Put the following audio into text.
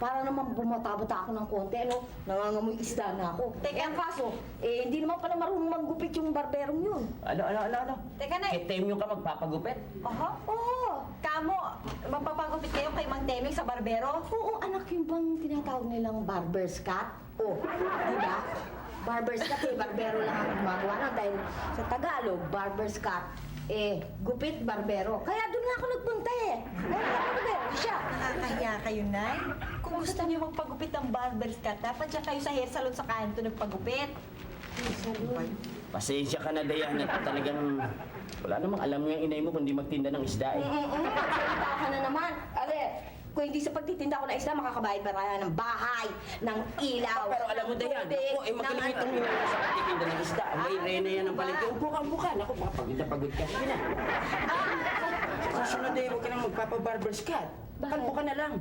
para naman bumata-bata ako ng konti, ano? Nangangamoy isda na ako. Teka. Ang kaso, hindi naman pala marunong maggupit yung barberong yun. Ano? Teka, Nay. Kay Temyo ka magpapagupit? Oho. Oo. Kamo, magpapagupit kayo kay Mang Teming sa barbero? Oo, anak, yung bang tinatawag nilang barber's cut? Oh, di ba? Barber's cut, barbero lang ang gumagawa na dahil sa Tagalog, barber's cut, gupit barbero. Kaya doon nga ako nagpunta barbero siya. Nakakahiya kayo, Nay. Kung gusto niyo magpagupit ng barber's cut, dapat siya kayo sa hair salon sa kanto nagpagupit. Pasensya ka na, Dayan, at talagang wala namang alam yung inay mo kundi magtinda ng isda eh. Salita ka na naman. Kung hindi sa pagtitinda ko ng isda, makakabayad pa tayo ng bahay, ng ilaw. Pero alam mo, Dayan, ako eh magaling itong hinala sa pagtitinda ng isda. May rena yan ng palengke. Upo ka. Ako, pagod na pagod ka. Sige na. Sa susunod eh, huwag ka nang magpapa-barber's cut. Kalbo ka na lang.